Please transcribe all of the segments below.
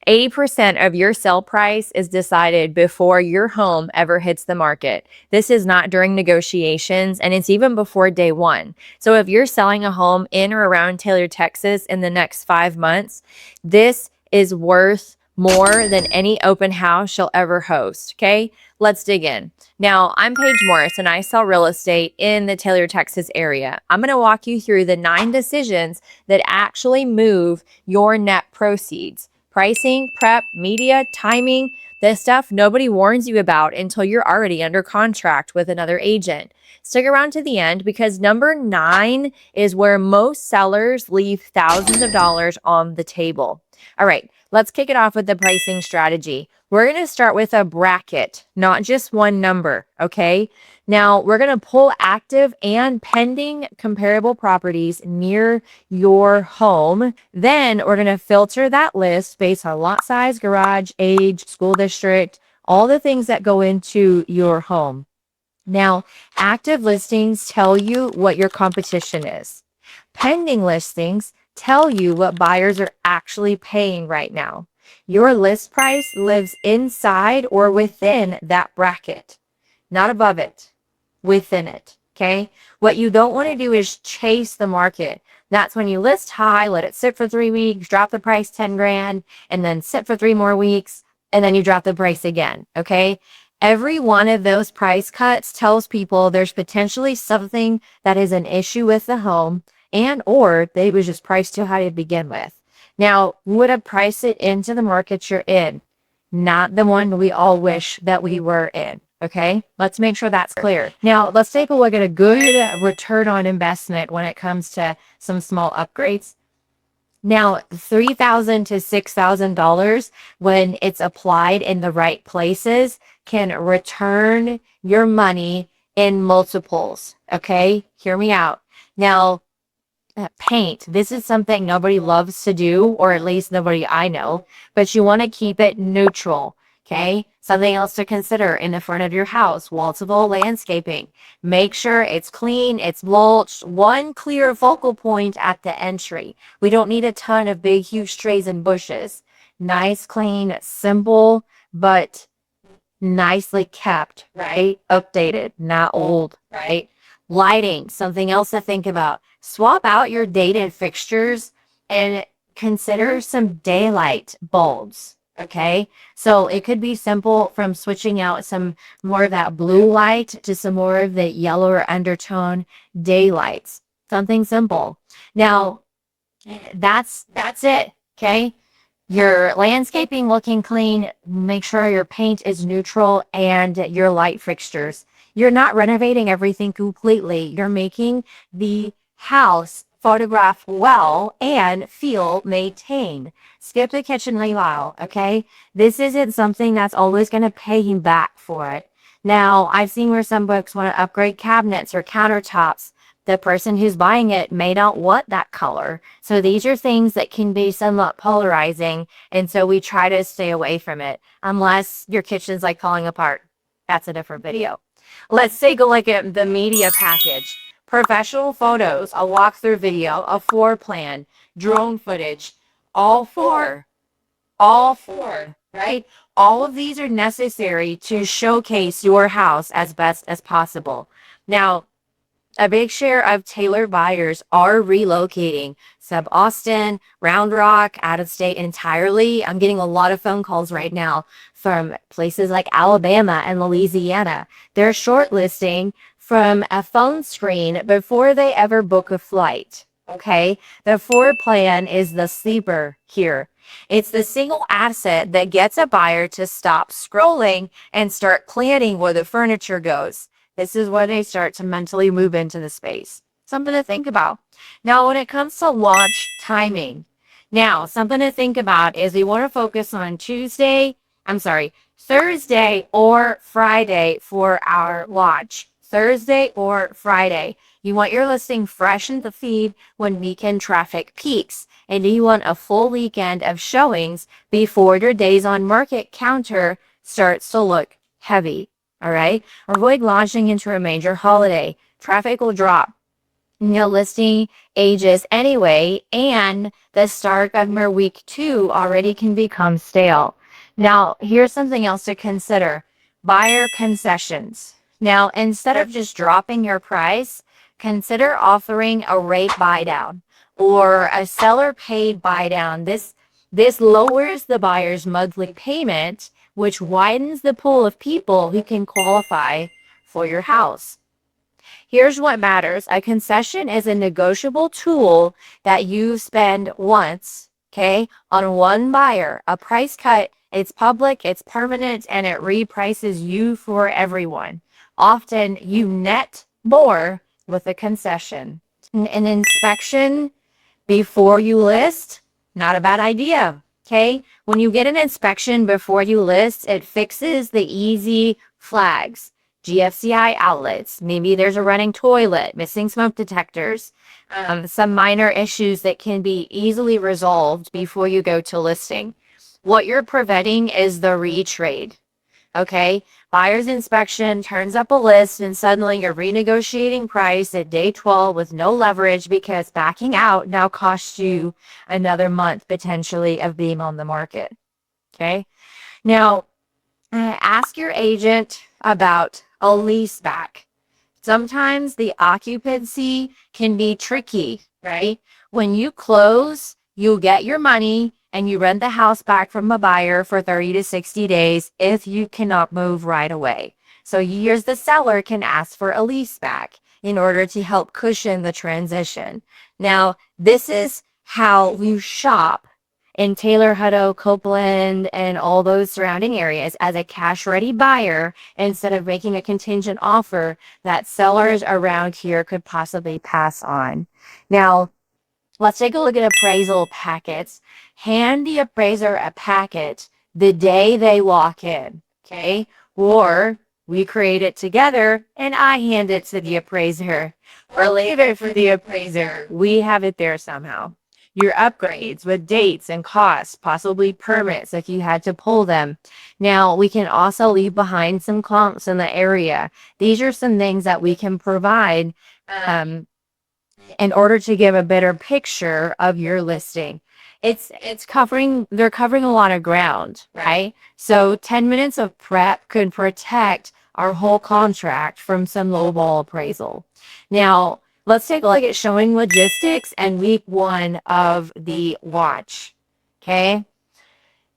80% of your sale price is decided before your home ever hits the market. This is not during negotiations, and it's even before day one. So if you're selling a home in or around Taylor, Texas in the next 5 months, this is worth more than any open house you'll ever host. Okay, let's dig in. Now, I'm Paige Morris and I sell real estate in the Taylor, Texas area. I'm going to walk you through the 9 decisions that actually move your net proceeds. Pricing, prep, media, timing, this stuff nobody warns you about until you're already under contract with another agent. Stick around to the end because number 9 is where most sellers leave thousands of dollars on the table. All right, let's kick it off with the pricing strategy. We're going to start with a bracket, not just one number, okay? Now, we're going to pull active and pending comparable properties near your home. Then we're going to filter that list based on lot size, garage, age, school district, all the things that go into your home. Now, active listings tell you what your competition is. Pending listings tell you what buyers are actually paying right now. Your list price lives inside or within that bracket, not above it, within it. Okay. What you don't want to do is chase the market. That's when you list high, let it sit for 3 weeks, drop the price 10 grand, and then sit for 3 more weeks, and then you drop the price again. Okay. Every one of those price cuts tells people there's potentially something that is an issue with the home and or they was just priced too high to begin with. Now, would have priced it into the market you're in, not the one we all wish that we were in. Okay, let's make sure that's clear. Now, let's take a look at a good return on investment when it comes to some small upgrades. Now, $3,000 to $6,000 when it's applied in the right places can return your money in multiples. Okay, hear me out. Now, paint. This is something nobody loves to do, or at least nobody I know, but you want to keep it neutral. Okay. Something else to consider in the front of your house, wall-to-wall landscaping. Make sure it's clean, it's mulched, one clear focal point at the entry. We don't need a ton of big, huge trees and bushes. Nice, clean, simple, but nicely kept, right? Updated, not old, right? Lighting, something else to think about. Swap out your dated fixtures and consider some daylight bulbs. Okay, so it could be simple from switching out some more of that blue light to some more of the yellower undertone daylights. Something simple. Now, that's it. Okay, your landscaping looking clean. Make sure your paint is neutral and your light fixtures. You're not renovating everything completely. You're making the house photograph well and feel maintained. Skip the kitchen remodel, okay? This isn't something that's always going to pay you back for it. Now, I've seen where some folks want to upgrade cabinets or countertops. The person who's buying it may not want that color. So these are things that can be somewhat polarizing, and so we try to stay away from it unless your kitchen's like falling apart. That's a different video. Let's take a look at the media package. Professional photos, a walkthrough video, a floor plan, drone footage, all four, right? All of these are necessary to showcase your house as best as possible. Now, a big share of Taylor buyers are relocating. Sub-Austin, Round Rock, out of state entirely. I'm getting a lot of phone calls right now from places like Alabama and Louisiana. They're shortlisting from a phone screen before they ever book a flight. Okay, the floor plan is the sleeper here. It's the single asset that gets a buyer to stop scrolling and start planning where the furniture goes. This is where they start to mentally move into the space. Something to think about. Now, when it comes to launch timing, now something to think about is we want to focus on Thursday or Friday for our launch. Thursday or Friday. You want your listing fresh in the feed when weekend traffic peaks. And you want a full weekend of showings before your days on market counter starts to look heavy. All right. Avoid launching into a major holiday. Traffic will drop. listing ages anyway, and the start of week 2 already can become stale. Now, here's something else to consider: buyer concessions. Now, instead of just dropping your price, consider offering a rate buy down or a seller paid buy down. This lowers the buyer's monthly payment, which widens the pool of people who can qualify for your house. Here's what matters: a concession is a negotiable tool that you spend once, okay, on one buyer. A price cut, it's public, it's permanent, and it reprices you for everyone. Often you net more with a concession. An inspection before you list, not a bad idea. Okay. When you get an inspection before you list, it fixes the easy flags. GFCI outlets, maybe there's a running toilet, missing smoke detectors, some minor issues that can be easily resolved before you go to listing. What you're preventing is the retrade. Okay, buyer's inspection turns up a list and suddenly you're renegotiating price at day 12 with no leverage because backing out now costs you another month potentially of being on the market. Okay, now ask your agent about a lease back. Sometimes the occupancy can be tricky, right? When you close, you'll get your money and you rent the house back from a buyer for 30 to 60 days if you cannot move right away. So you as the seller can ask for a lease back in order to help cushion the transition. Now, this is how you shop in Taylor, Hutto, Coupland, and all those surrounding areas as a cash-ready buyer instead of making a contingent offer that sellers around here could possibly pass on. Now, let's take a look at appraisal packets. Hand the appraiser a packet the day they walk in, okay? Or we create it together and I hand it to the appraiser, or leave it for the appraiser. We have it there somehow. Your upgrades with dates and costs, possibly permits if you had to pull them. Now, we can also leave behind some comps in the area. These are some things that we can provide in order to give a better picture of your listing. They're covering a lot of ground, right? So 10 minutes of prep could protect our whole contract from some lowball appraisal. Now, let's take a look at showing logistics and week 1 of the watch. Okay.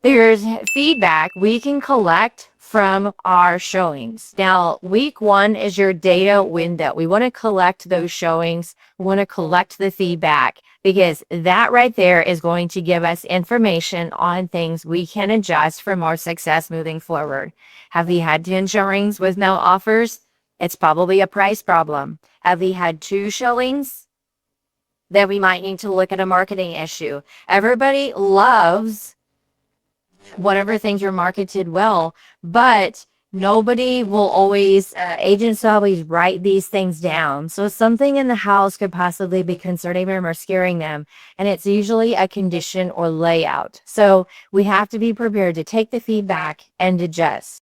There's feedback we can collect from our showings. Now, week 1 is your data window. We want to collect those showings. We want to collect the feedback because that right there is going to give us information on things we can adjust for more success moving forward. Have we had 10 showings with no offers? It's probably a price problem. Have we had 2 showings? Then we might need to look at a marketing issue. Everybody loves whatever things are marketed well, but nobody will always, agents always write these things down. So something in the house could possibly be concerning them or scaring them. And it's usually a condition or layout. So we have to be prepared to take the feedback and adjust.